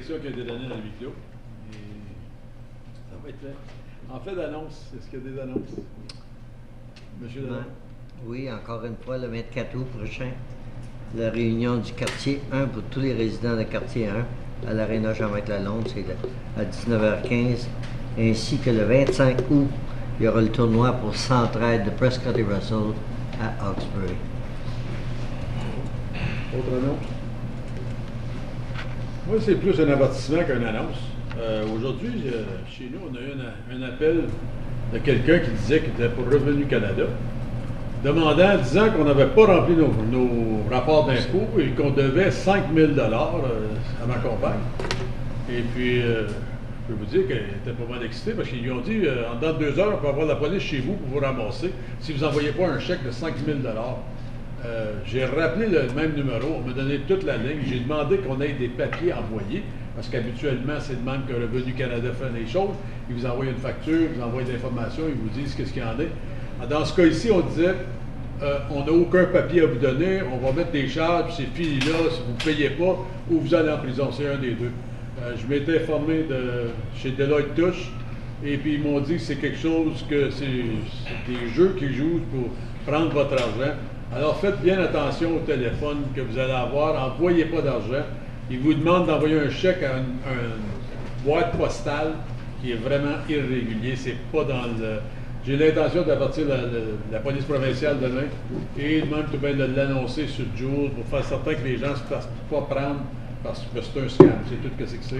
direction qui a été donnée dans le huis clos. Et ça va être fait. En fait d'annonce, est-ce qu'il y a des annonces? Monsieur Lalonde? Oui, encore une fois, le 24 août prochain, la réunion du quartier 1 pour tous les résidents de quartier 1 à l'Aréna Jean-Marc Lalonde, c'est à 19h15. Ainsi que le 25 août, il y aura le tournoi pour Centraide de Prescott et Russell à Hawkesbury. Autre annonce? Moi, c'est plus un avertissement qu'une annonce. Aujourd'hui, chez nous, on a eu un appel de quelqu'un qui disait qu'il était pour Revenu Canada, disant qu'on n'avait pas rempli nos rapports d'impôts et qu'on devait 5 000 $ à ma compagne. Et puis, je peux vous dire qu'elle était pas mal excitée parce qu'ils lui ont dit, en dedans de 2 heures, on peut avoir la police chez vous pour vous ramasser si vous n'envoyez pas un chèque de 5 000 $. J'ai rappelé le même numéro, on m'a donné toute la ligne, j'ai demandé qu'on ait des papiers envoyés, parce qu'habituellement, c'est le même que Revenu Canada fait les choses. Ils vous envoient une facture, ils vous envoient des informations, ils vous disent qu'est-ce qu'il y en a. Dans ce cas ici, on disait, on n'a aucun papier à vous donner, on va mettre des charges, c'est fini là, si vous ne payez pas, ou vous allez en prison, c'est un des deux. Je m'étais informé chez Deloitte Touche, et puis ils m'ont dit que c'est quelque chose que c'est des jeux qu'ils jouent pour prendre votre argent. Alors faites bien attention au téléphone que vous allez avoir, n'envoyez pas d'argent. Ils vous demandent d'envoyer un chèque à une boîte postale qui est vraiment irrégulier. C'est pas dans le. J'ai l'intention d'avertir la police provinciale demain et même tout bien de l'annoncer sur le jour pour faire certain que les gens ne se fassent pas prendre parce que c'est un scam. C'est tout ce que c'est.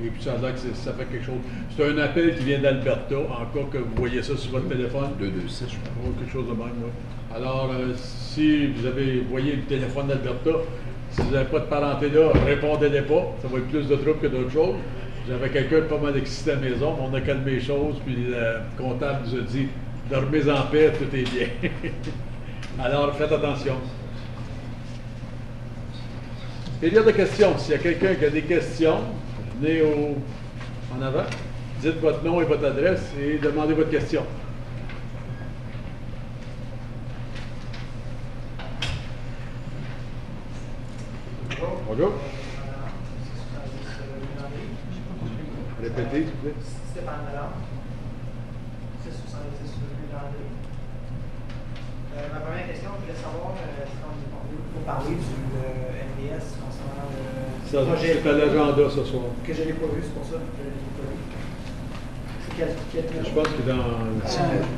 Et puis ça a l'air que ça fait quelque chose. C'est un appel qui vient d'Alberta, en cas que vous voyez ça sur votre téléphone. 226, je crois. Quelque chose de même, oui. Alors, si vous voyez le téléphone d'Alberta, si vous n'avez pas de parenté là, répondez-les pas. Ça va être plus de troubles que d'autres choses. J'avais quelqu'un de pas mal excité à la maison, mais on a calmé les choses, puis le comptable nous a dit dormez en paix, tout est bien. Alors, faites attention. Période de questions. S'il y a quelqu'un qui a des questions, venez en avant, dites votre nom et votre adresse et demandez votre question. Bonjour. Répétez, s'il vous plaît. Stéphane Lalonde, 670 rue Landry. Ma première question, je voulais savoir si on parler du NDS concernant le projet. C'est à l'agenda ce soir. Que je n'ai pas vu, c'est pour ça que je ne l'ai pas vu. C'est quel Je pense que dans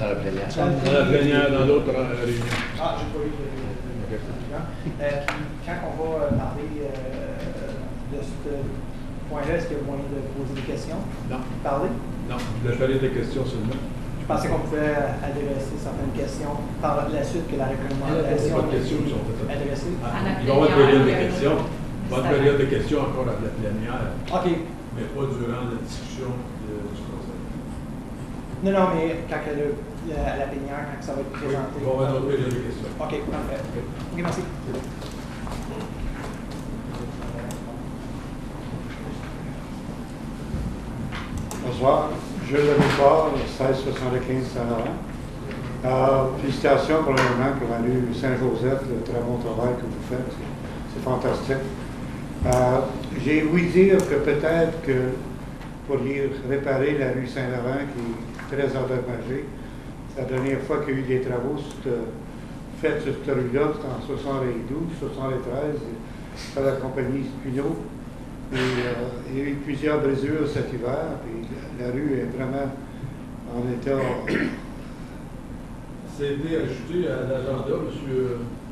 la plénière. Dans la plénière, dans l'autre réunion. Ah, j'ai pas vu le quand on va parler de ce point-là, est-ce qu'il y a moyen de poser des questions? Non. Parler? Non, je vais faire des questions seulement. Je pensais qu'on pouvait adresser certaines questions par la suite que la recommandation Pas de questions qui sont faites. adressée. Il va y avoir une période de questions. Il va y avoir une période de questions encore à la plénière. OK. Mais pas durant la discussion du conseil. Non, mais quand à la plénière, quand ça va être présenté. Oui, il va y avoir une autre période de questions. OK, parfait. OK, merci. Bonsoir, Jules Lemaitre, 1675 Saint-Laurent. Félicitations pour le moment que Manu Saint-Joseph, le très bon travail que vous faites. C'est fantastique. J'ai ouï dire que peut-être que pour réparer la rue Saint-Laurent qui est très endommagée, la dernière fois qu'il y a eu des travaux faits sur cette rue-là, c'était en 72, 73, par la compagnie Spino. Et, il y a eu plusieurs brisures cet hiver, et la rue est vraiment en état. C'est été ajouté à l'agenda, M.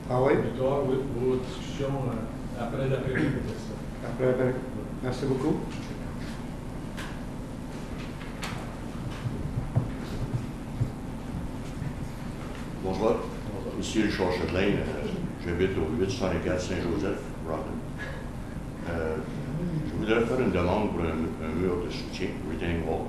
Ah oui? Victoire, oui, pour vos discussions après la période de questions. Après, merci beaucoup. Bonjour. Ici Richard Châtelain. J'habite au 864 Saint-Joseph, Rockland. Je voudrais faire une demande pour un mur de soutien, retaining wall.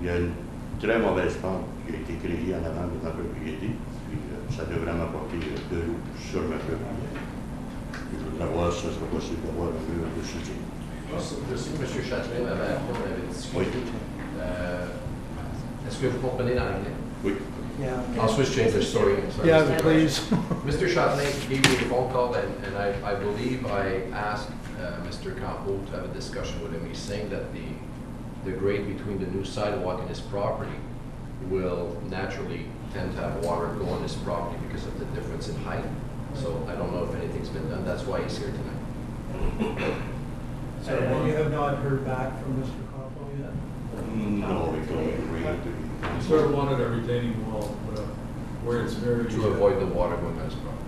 Il y a une très mauvaise pente qui a été créée en avant de ma propriété, puis ça devrait m'apporter de l'eau sur ma propriété. Je voudrais voir si ça serait possible d'avoir un mur de soutien. Je sais que M. Châtelain m'avait appelé, on avait discuté. Oui. Est-ce que vous comprenez l'anglais? Oui. Yeah. I'll switch to English, sorry. Yeah, please. Mr. Châtelain gave me a phone call, and I believe I asked Mr. Campo to have a discussion with him. He's saying that the grade between the new sidewalk and his property will naturally tend to have water go on his property because of the difference in height. So I don't know if anything's been done. That's why he's here tonight. And you have not heard back from Mr. Campo yet? No, we don't agree to. We sort of wanted a retaining wall where it's very... To avoid the water going on his property.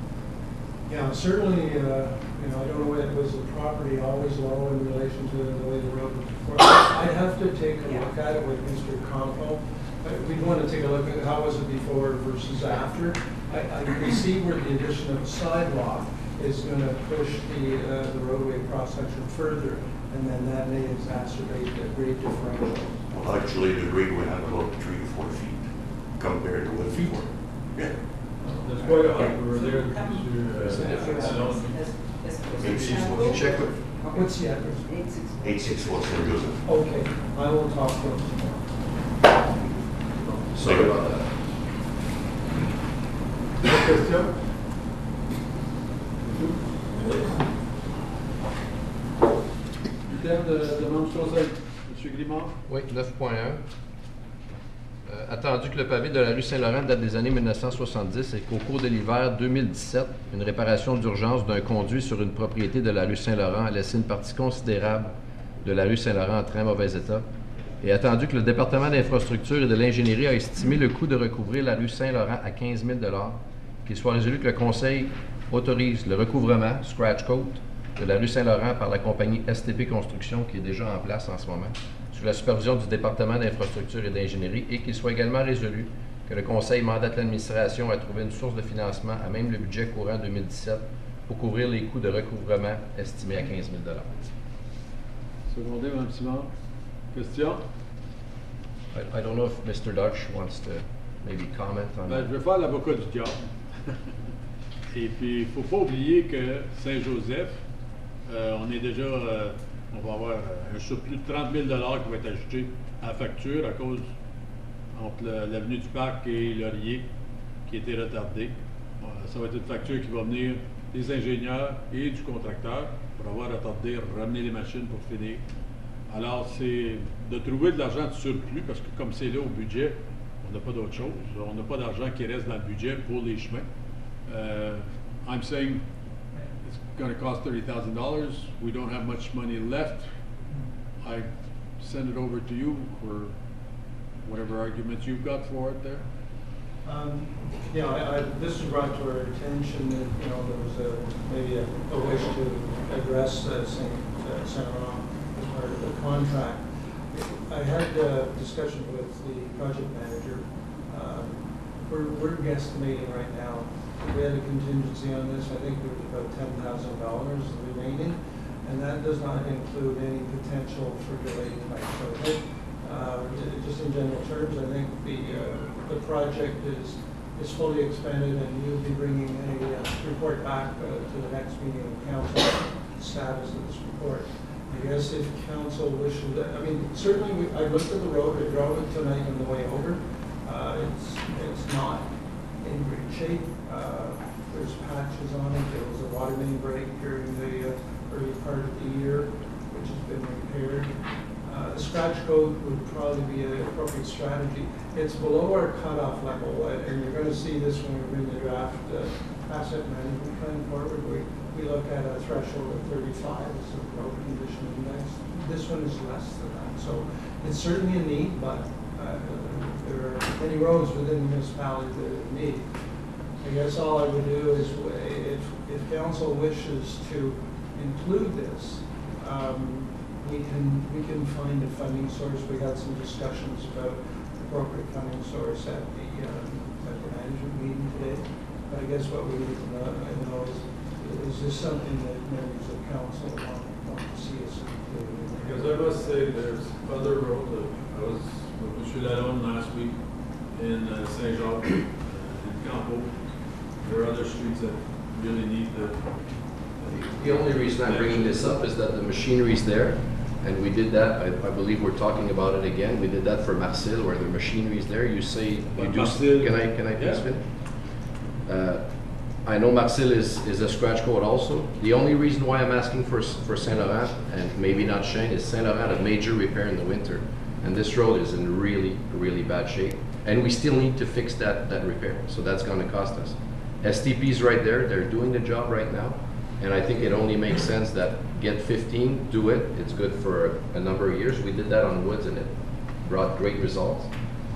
Yeah, certainly, I don't know whether it was the property always low in relation to the way the road was before. I'd have to take a look at it with Mr. Campo. We'd want to take a look at how was it before versus after. I can see where the addition of a sidewalk is going to push the roadway cross-section further, and then that may exacerbate the grade differential. Well, actually, the grade went up about 3 or 4 feet compared to what before. Yeah. There's quite a hike. We were there. There's a difference. We'll check with What's the address? 864 St. Joseph. Okay, I will talk to him tomorrow. Sorry about that. Question? Thème de demande du Conseil. M. Grimard? Oui, 9.1. Attendu que le pavé de la rue Saint-Laurent date des années 1970 et qu'au cours de l'hiver 2017, une réparation d'urgence d'un conduit sur une propriété de la rue Saint-Laurent a laissé une partie considérable de la rue Saint-Laurent en très mauvais état, et attendu que le département d'infrastructure et de l'ingénierie a estimé le coût de recouvrir la rue Saint-Laurent à 15 000 $, qu'il soit résolu que le Conseil autorise le recouvrement, scratch coat, de la rue Saint-Laurent par la compagnie STP Construction qui est déjà en place en ce moment, sous la supervision du département d'infrastructure et d'ingénierie, et qu'il soit également résolu que le Conseil mandate l'administration à trouver une source de financement à même le budget courant 2017 pour couvrir les coûts de recouvrement estimés à 15 000 $. Secondé, Mme Simard. Question? I don't know if Mr. Dutch wants to maybe comment on Ben, that. je vais faire l'avocat du diable. Et puis, il ne faut pas oublier que Saint-Joseph, on est déjà, on va avoir un surplus de 30 000 $ qui va être ajouté à la facture à cause entre l'avenue du Parc et Laurier qui a été retardée. Ça va être une facture qui va venir des ingénieurs et du contracteur pour avoir retardé, ramener les machines pour finir. Alors, c'est de trouver de l'argent de surplus parce que comme c'est là au budget, on n'a pas d'autre chose. On n'a pas d'argent qui reste dans le budget pour les chemins. I'm saying it's going to cost $30,000. We don't have much money left. I send it over to you for whatever arguments you've got for it there. This was brought to our attention that, there was maybe a wish to address Saint Laurent as part of the contract. I had a discussion with the project manager. We're guesstimating right now. We had a contingency on this. I think it was about $10,000 remaining, and that does not include any potential for delayed type project. Just in general terms, I think the project is fully expended, and you'll be bringing a report back to the next meeting of council, status of this report. I guess if council wishes, certainly I looked at the road, I drove it tonight on the way over. It's not in great shape. There's patches on it. There was a water main break during the early part of the year, which has been repaired. The scratch coat would probably be an appropriate strategy. It's below our cutoff level, and you're going to see this when we bring the draft asset management plan forward. We look at a threshold of 35 as a road condition index. This one is less than that. So it's certainly a need, but there are many roads within the municipality that are need. I guess all I would do is, if council wishes to include this, we can find a funding source. We had some discussions about appropriate funding source at the management meeting today. But I guess what we need to know is this something that members of council want to see us include? Because I must say, there's other roads. I was with M. Lalonde last week in Saint-Jacques, in Campo. There are other streets that really need The only reason I'm bringing this up is that the machinery is there, and we did that. I believe we're talking about it again. We did that for Marcel, where the machinery is there. You say you do. Marcel, Can I please yeah. finish? I know Marcel is a scratch code also. The only reason why I'm asking for Saint Laurent and maybe not Chêne is Saint Laurent had a major repair in the winter, and this road is in really, really bad shape. And we still need to fix that repair, so that's going to cost us. STP's right there; they're doing the job right now, and I think it only makes sense that get 15, do it. It's good for a number of years. We did that on Woods, and it brought great results.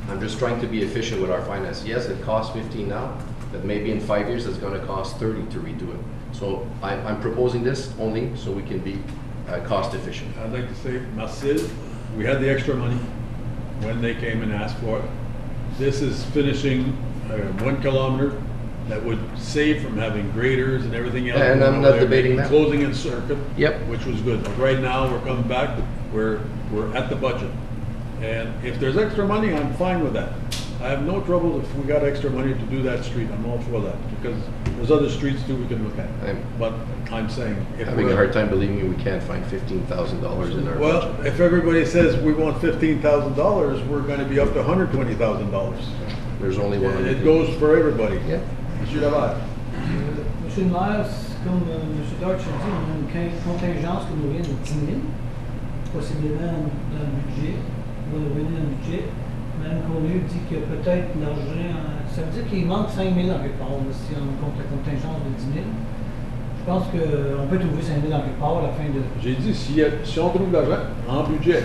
I'm just trying to be efficient with our finance. Yes, it costs 15 now, but maybe in 5 years it's going to cost 30 to redo it. So I'm proposing this only so we can be cost efficient. I'd like to say, Marcel, we had the extra money when they came and asked for it. This is finishing 1 kilometer that would save from having graders and everything else. And I'm not debating that. Closing in circuit, Yep. which was good. But right now, we're coming back, we're at the budget. And if there's extra money, I'm fine with that. I have no trouble if we got extra money to do that street. I'm all for that, because there's other streets too we can look at. But I'm saying, if Having a hard time believing we can't find $15,000 in our well, budget. if everybody says we want $15,000, we're going to be up to $120,000. There's only one. It goes for everybody. Yeah. Monsieur Laval. Monsieur le maire, comme M. Dodge a dit, on a une contingence qui nous vient de 10 000, possiblement dans le budget, va nous venir dans le budget. Mme Cornu dit que peut-être l'argent, ça veut dire qu'il manque 5 000 en quelque part, si on compte la contingence de 10 000. Je pense qu'on peut trouver 5 000 en quelque part à la fin de... J'ai dit, si on trouve l'argent en budget.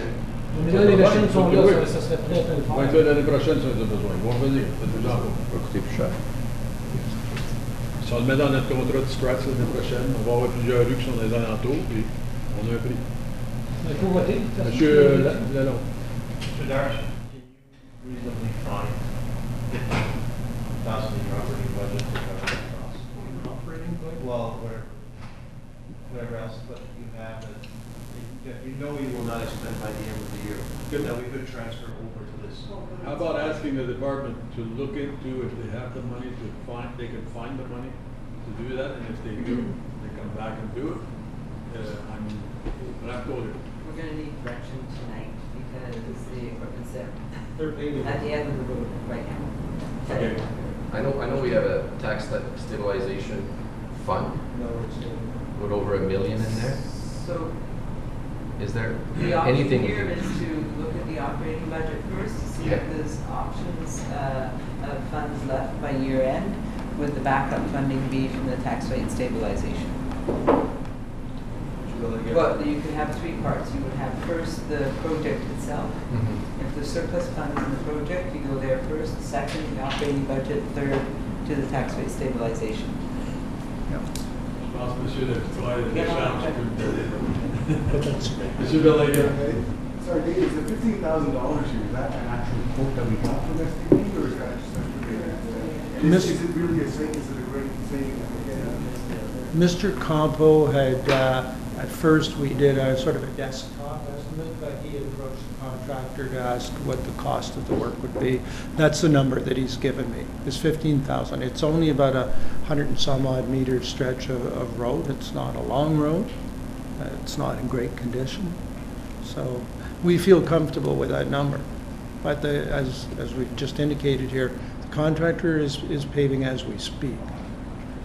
Mais là, les machines sont là, ça serait prêt à le faire. Ouais, l'année prochaine, ça a besoin. Ils vont revenir. Ça va coûter plus cher. Si on le met dans notre contrat de scratch l'année prochaine, on va avoir plusieurs rues qui sont dans les alentours, puis on a un prix. Il faut voter. Monsieur Lalonde. Mr. Darsh, can you reasonably find $50,000 in your operating budget to cover that cost? Operating budget? Well, whatever else, but you have that you know you will not expend by the end of the year. Good, that we could transfer over to this. How about asking the department to look into if they have the money they can find the money to do that, and if they do, they come back and do it. I mean, but I've told you. We're going to need direction tonight because the equipment's there They're paving. at the end of the road right now. Okay. I know we have a tax stabilization fund No, it's with over $1 million in there. So Is there the option anything? here is to look at the operating budget first to see if there's options of funds left by year end, with the backup funding be from the tax rate stabilization. But you could have 3 parts. You would have first the project itself. Mhm. If there's surplus funds in the project, you go there first. Second, the operating budget. Third, to the tax rate stabilization. Je pense, monsieur, de travail de Yeah. l'échange que vous donnez. Monsieur Belanger. Sorry, Dave, is the $15,000 here, is that an actual quote that we got from STP, or is that just a Miss- is it really a saving, is it a great saving that we get? Mr. Campo had, at first, we did a sort of a desktop estimate, but he had approached the contractor to ask what the cost of the work would be. That's the number that he's given me, is 15,000. It's only about 100 and some odd meter stretch of road. It's not a long road. It's not in great condition. So we feel comfortable with that number. But as we've just indicated here, the contractor is paving as we speak.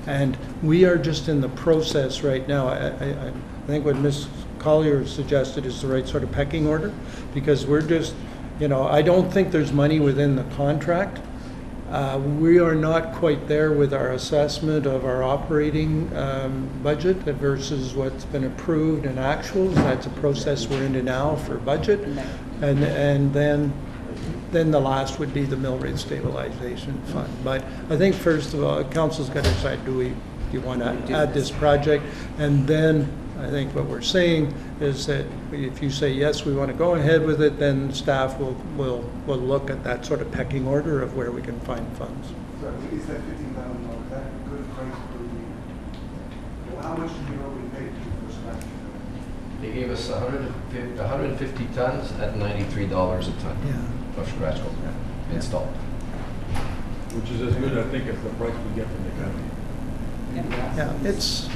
And we are just in the process right now. I think what Ms. Collier suggested is the right sort of pecking order, because we're just, I don't think there's money within the contract. We are not quite there with our assessment of our operating budget versus what's been approved and actuals. That's a process we're into now for budget. And then the last would be the mill rate stabilization fund. But I think first of all, council's got to decide, do you want to add this project? And then I think what we're saying is that if you say, yes, we want to go ahead with it, then staff will look at that sort of pecking order of where we can find funds. So is that $15,000, that a good price per year? Well, how much do you know we paid for scratch? They gave us 150 tons at $93 a ton of scratch coal installed. Which is as good, I think, as the price we get from the county. Yeah, it's...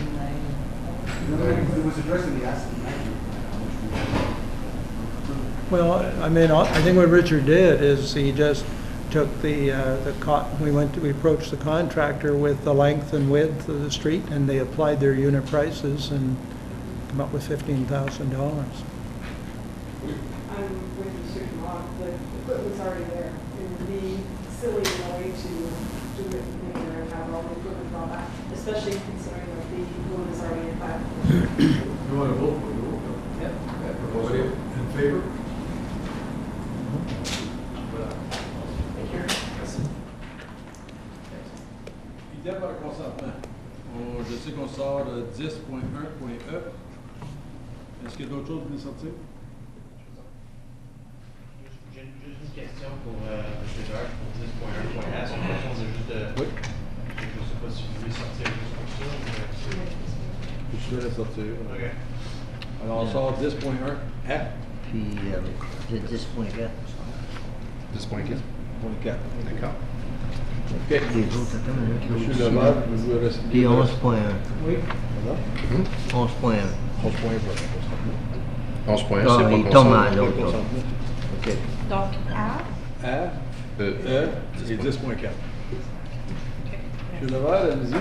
It was addressing the asset management plan, how much we Well, I mean, I think what Richard did is he just took we approached the contractor with the length and width of the street, and they applied their unit prices and come up with $15,000. I'm with Mr. Dumont, the equipment's already there. It would be silly in a way to do it later and have all the equipment brought back, especially considering that the road is already in fact. You want to vote for the roll call? Yep. Everybody in favor? Voilà. Idée par le consentement. Je sais qu'on sort 10.1.e. Est-ce qu'il y a d'autres choses qui vont sortir? J'ai juste une question pour M. Jacques pour 10.1.a. C'est une question de juste de. Oui. Je ne sais pas si vous voulez sortir juste pour ça. Je vais la sortir. OK. Alors, on sort 10.1a. Puis le 10.4. 10.4. D'accord. OK. Les autres, attends une minute, Monsieur l'autre Leval, aussi. vous voulez rester. Puis 11.1. Oui. 11.1. 11 points, Ah, c'est pas il tombe à consentement. l'autre. OK. Donc, A, A, E. E et 10.4. Monsieur Leval, allez-y.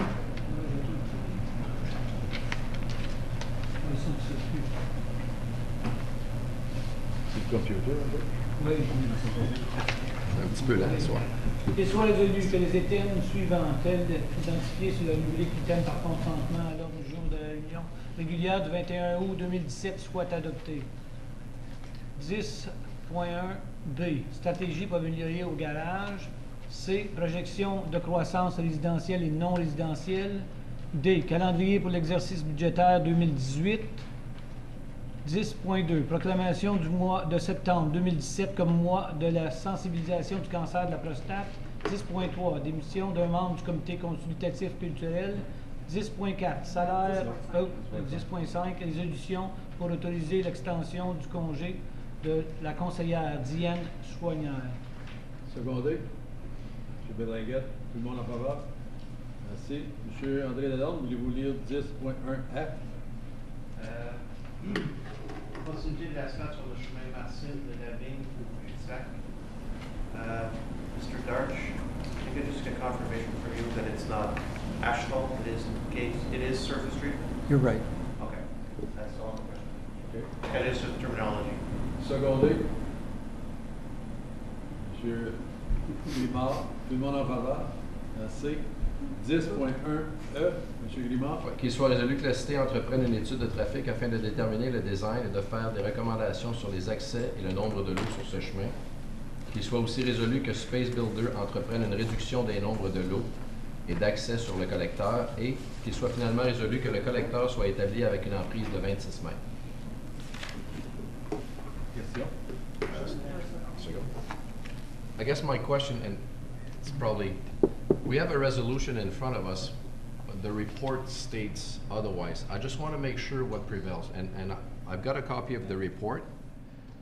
C'est le computer, un peu. Oui. Un petit peu lent, ce soir. Qu'il soit résolu que les items suivants, tels identifiés sur la rubrique item par consentement à l'ordre du jour de la réunion régulière du 21 août 2017 soient adoptés. 10.1b, stratégie pour améliorer au garage. C, projection de croissance résidentielle et non résidentielle. D, calendrier pour l'exercice budgétaire 2018. 10.2, proclamation du mois de septembre 2017 comme mois de la sensibilisation du cancer de la prostate. 10.3, démission d'un membre du comité consultatif culturel. 10.4, salaire. 10.5, résolution pour autoriser l'extension du congé de la conseillère Diane Chouanière. Secondé. M. Bélinguette, tout le monde en faveur? Merci. M. André Lalonde, voulez-vous lire 10.1a? Continuité de l'asphalte sur le chemin Marcine de la Vigne au cul-de-sac. Mr. Darch, I could just get confirmation from you that it's not asphalt, it is surface treatment? You're right. Okay, that's all the question. Okay. That is the terminology. Secondé. M. Grimard, tout le monde en faveur? Merci. 10.1e, M. Grimard. Qu'il soit résolu que la cité entreprenne une étude de trafic afin de déterminer le design et de faire des recommandations sur les accès et le nombre de lots sur ce chemin. Qu'il soit aussi résolu que Space Builder entreprenne une réduction des nombres de lots et d'accès sur le collecteur et qu'il soit finalement résolu que le collecteur soit établi avec une emprise de 26 mètres. Question? I guess my question, and it's probably, we have a resolution in front of us, but the report states otherwise. I just want to make sure what prevails, and I've got a copy of the report.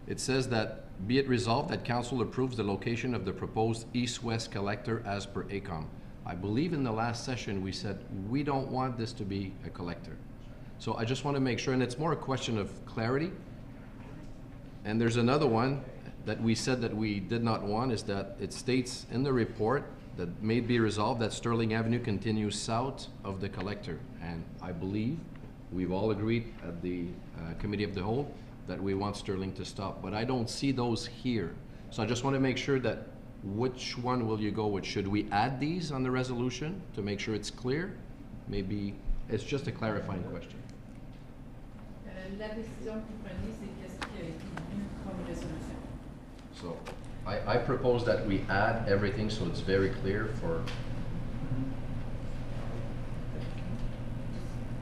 It says that, be it resolved that council approves the location of the proposed east-west collector as per ACOM. I believe in the last session we said we don't want this to be a collector. So I just want to make sure, and it's more a question of clarity. And there's another one that we said that we did not want, is that it states in the report that may be resolved that Sterling Avenue continues south of the collector. And I believe we've all agreed at the Committee of the Whole that we want Sterling to stop, but I don't see those here. So I just want to make sure that which one will you go with? Should we add these on the resolution to make sure it's clear? Maybe it's just a clarifying question. La décision que vous prenez, c'est qu'est-ce qui a été vu comme résolution. So I propose that we add everything so it's very clear for,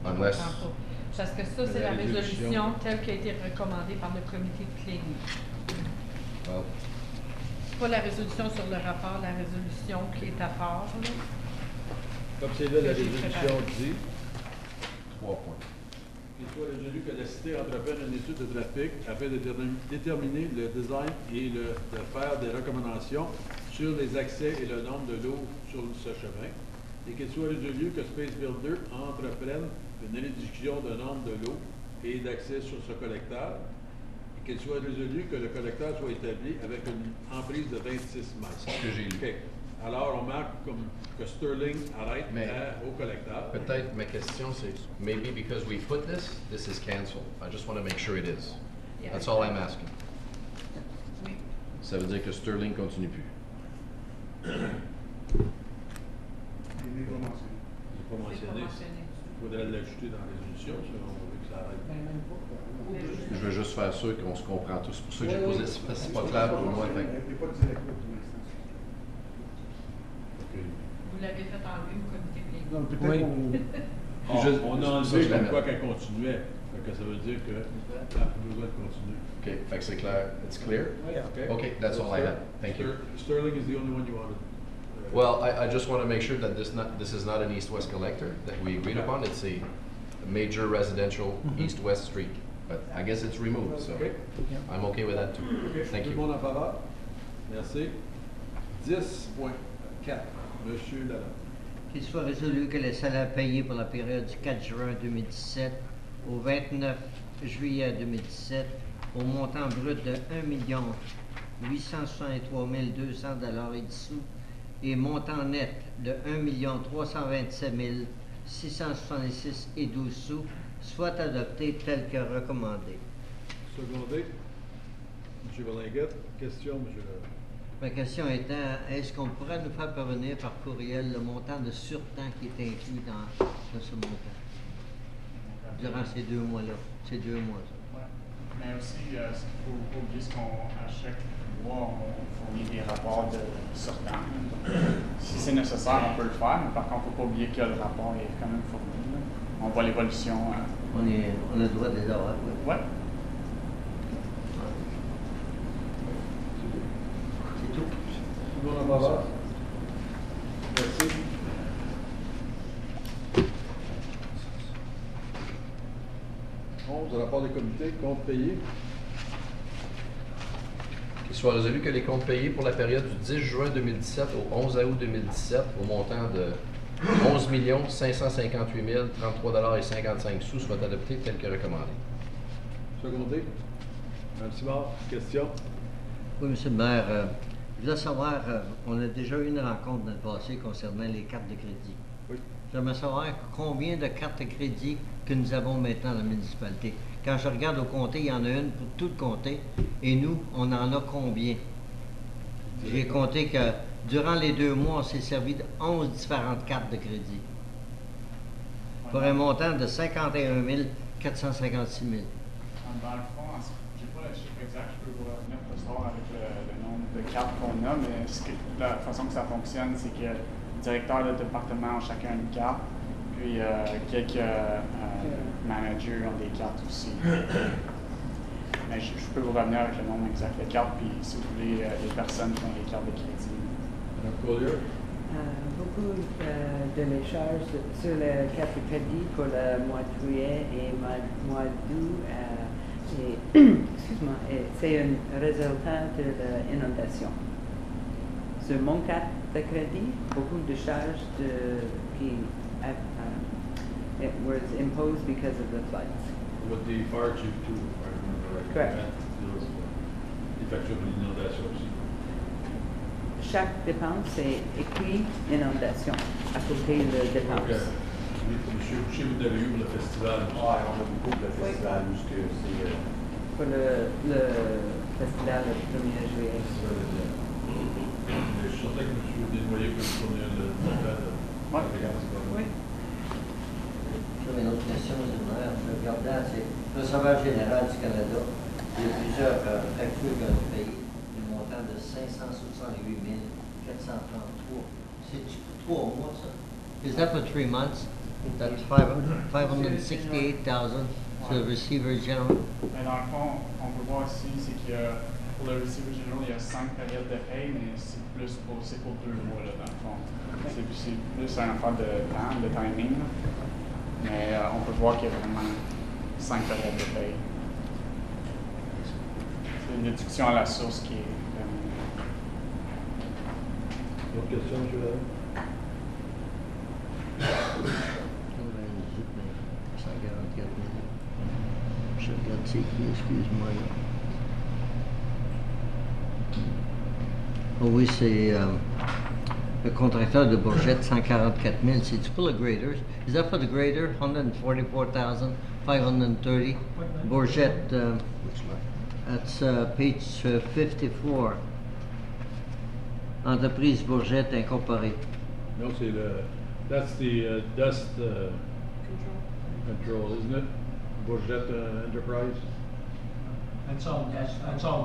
unless, Parce que ça, c'est la résolution telle qu'elle a été recommandée par le comité de Cléry. well, Pas la résolution sur le rapport, la résolution qui est à part. Là. Comme c'est là, la résolution dit 3 points. qu'il soit résolu que la cité entreprenne une étude de trafic afin de déterminer le design et de faire des recommandations sur les accès et le nombre de lots sur ce chemin. Et qu'il soit résolu que Space Builder entreprenne une réduction de nombre de lots et d'accès sur ce collecteur. qu'il soit résolu que le collecteur soit établi avec une emprise de 26 mètres. C'est ce que j'ai lu. OK. Alors, on marque comme que Sterling arrête au collecteur. Peut-être ma question c'est, maybe because we put this is canceled. I just want to make sure it is. That's all I'm asking. Ça veut dire que Sterling continue plus. Il n'est pas mentionné. C'est pas mentionné. Il faudrait l'ajouter dans la résolution si on veut que ça arrête. Je veux juste faire sûr qu'on se comprend tous. C'est pour ça que j'ai posé, c'est pas clair pour moi. Il n'y a pas de directeur pour l'instant. Vous l'avez fait enlever au comité clinique. Non, peut-être On a enlevé comme quoi qu'elle continuait. Fait que ça veut dire qu'elle a plus besoin de continuer. OK, fait que c'est clair. It's clear? Okay. Okay, that's all I had. Thank you. Sterling is the only one you wanted. Well, I just want to make sure that this is not an east-west collector that we agreed upon. It's a major residential east-west street. But I guess it's removed, so Okay. I'm okay with that too. Thank Tout le you. monde en faveur? Merci. 10.4. Monsieur Lalonde. Qu'il soit résolu que les salaires payés pour la période du 4 juin 2017 au 29 juillet 2017 au montant brut de 1 863 200 $ et dessous et montant net de 1 327 666 et 12 sous soit adopté tel que recommandé. Secondé. M. Berlinguette. Question, M. Ma question étant, est-ce qu'on pourrait nous faire parvenir par courriel le montant de surtemps qui est inclus dans ce montant durant ces 2 mois-là, ces 2 mois? Ouais. Mais aussi, il ne faut pas oublier qu'à chaque mois, on fournit des rapports de sortant. Si c'est nécessaire, on peut le faire, mais par contre, il ne faut pas oublier que le rapport est quand même fourni. Là. On voit l'évolution. On a le droit de les avoir, oui. Ouais. C'est tout. Tout le monde en faveur? Merci. Le rapport des comités, comptes payés. Qu'il soit résolu que les comptes payés pour la période du 10 juin 2017 au 11 août 2017 au montant de 11 558 033,55 $ soient adoptés tels que recommandés. Secondé. Mme Simard, question. Oui, M. le maire, je voulais savoir, on a déjà eu une rencontre dans le passé concernant les cartes de crédit. Oui. J'aimerais savoir combien de cartes de crédit que nous avons maintenant dans la municipalité. Quand je regarde au comté, il y en a une pour tout le comté. Et nous, on en a combien? J'ai compté que durant les 2 mois, on s'est servi de 11 différentes cartes de crédit. Pour un montant de 51 456 000. Dans le fond, je n'ai pas le chiffre exact, je peux vous revenir plus tard avec le nombre de cartes qu'on a, mais la façon que ça fonctionne, c'est que les directeurs de département ont chacun une carte, puis quelques managers ont des cartes aussi. Mais je peux vous revenir avec le nombre exact de cartes, puis si vous voulez, les personnes qui ont des cartes de crédit. Mme Collier. Beaucoup de les charges sur le carte de crédit pour le mois de juillet et mois d'août. Excuse-moi, c'est un résultat de l'inondation. Sur mon carte de crédit, beaucoup de charges qui it was imposed because of the floods. With the fire chief too, if I remember right. Correct. Les factures de l'inondation aussi. Chaque dépense est écrit inondation à côté de dépense. Monsieur Boucher, vous avez eu pour le festival. Oui, on a beaucoup de festivals où c'est... Pour le festival le 1er juillet. Je suis certain que M. Desnoyers peut fournir le montant de... Oui. J'avais une autre question, M. le maire. Je regardais, c'est le Receveur général du Canada. Il y a plusieurs factures que nous payons. Le montant de 568 433. C'est 3 mois, ça? Is that for 3 months? That's 568,000 to the Receiver General? Mais dans le fond, on peut voir ici, c'est que pour le Receiver General, il y a 5 périodes de paye, mais c'est pour 2 mois, là, dans le fond. C'est plus une affaire de temps, de timing, là. Mais on peut voir qu'il y a vraiment 5 périodes de paye. C'est une déduction à la source qui est vraiment... D'autres questions, M. Lalonde? Je regarde c'est écrit, excuse-moi. Oh oui, c'est le contracteur de Bourgette, 144 000. C'est pour le graders. Is that for the grader? 144,530. Bourgette, that's page 54. Entreprise Bourgette Incorporée. No, c'est that's the dust control, isn't it? Bourgette Enterprise. That's all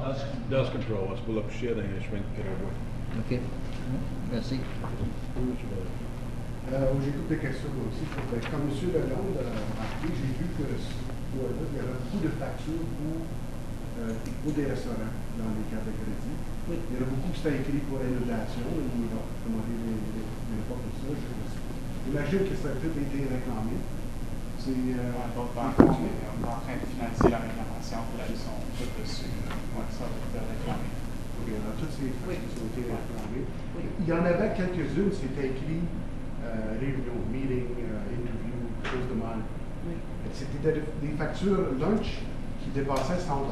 dust. Dust control, c'est pour la poussière dans les chemins de Carabouin. OK. Merci. J'ai toutes des questions aussi. Comme M. Lalonde a remarqué, j'ai vu que il y avait beaucoup de factures pour des restaurants dans les cartes de crédit. Il y en a beaucoup qui sont écrits pour inondation, où ils vont demander des reports pour ça. J'imagine que ça a tout été réclamé. C'est d'autres banques, on est en train de finaliser la réclamation, puis là, ils sont tous dessus. Ouais, ça va être réclamé. OK, alors toutes ces frais qui ont été réclamées. Il y en avait quelques-unes, c'était écrit réunion, meeting, interview, chose de mal. C'était des factures lunch qui dépassaient 100 $. En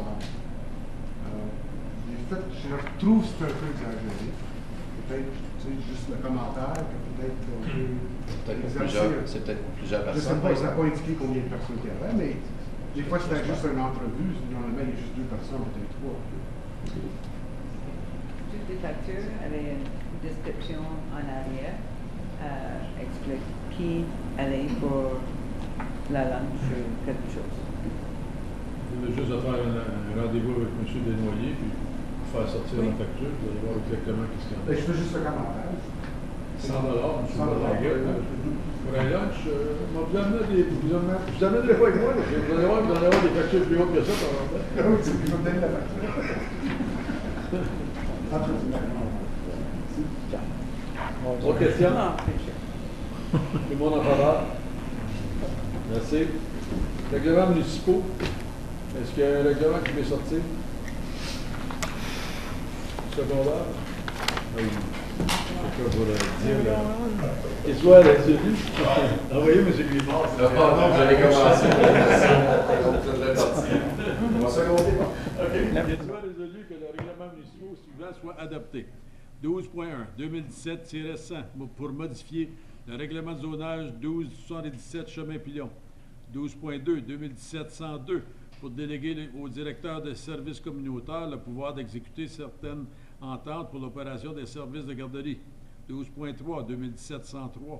fait, je trouve que c'est un peu exagéré. Peut-être, juste le commentaire, que peut-être on peut exercer. C'est peut-être pour plusieurs Je ne sais personnes. pas, ça n'a pas indiqué combien de personnes il y avait, mais des fois c'était juste une entrevue. Normalement, il y a juste 2 personnes, peut-être 3. Toutes les factures avaient une description en arrière, explique qui allait pour la lunch ou quelque chose. Vous avez juste à faire un rendez-vous avec M. Desnoyers, puis faire sortir la facture, vous allez voir exactement ce qu'il y en a. Je fais juste le commentaire. 100 $, M. Balaguer. Pour un lunch, vous amènerez pas avec moi, là. Vous allez voir, vous allez avoir des factures plus hautes que ça, par exemple. Oui, il faut me donner la facture. Autre question? Tout le monde en faveur? Merci. Règlements municipaux. Est-ce qu'il y a un règlement qui peut sortir? Secondaire? Oui. Quelqu'un pour le dire, là. Et soit résolu. Envoyez M. Guimard. Pardon, vous allez commencer. On va seconder. OK. Qu'il soit résolu que le règlement municipal suivant soit adopté. 12.1, 2017-100 pour modifier le règlement de zonage 1277 Chemin Pilon. 12.2, 2017-102 pour déléguer au directeur des services communautaires le pouvoir d'exécuter certaines ententes pour l'opération des services de garderie. 12.3, 2017-103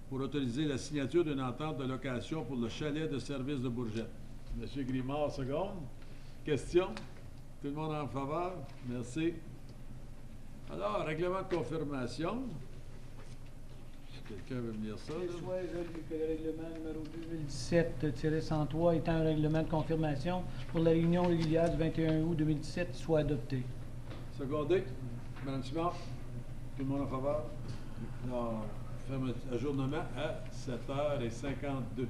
pour autoriser la signature d'une entente de location pour le chalet de service de Bourgette. M. Grimard, seconde. Question? Tout le monde en faveur? Merci. Alors, règlement de confirmation. Si quelqu'un veut me lire ça. Qu'il soit résolu que le règlement numéro 2017-103 étant un règlement de confirmation pour la réunion régulière du 21 août 2017 soit adopté. Secondé. Mme Simard. Tout le monde en faveur? Alors, ajournement à 7h52.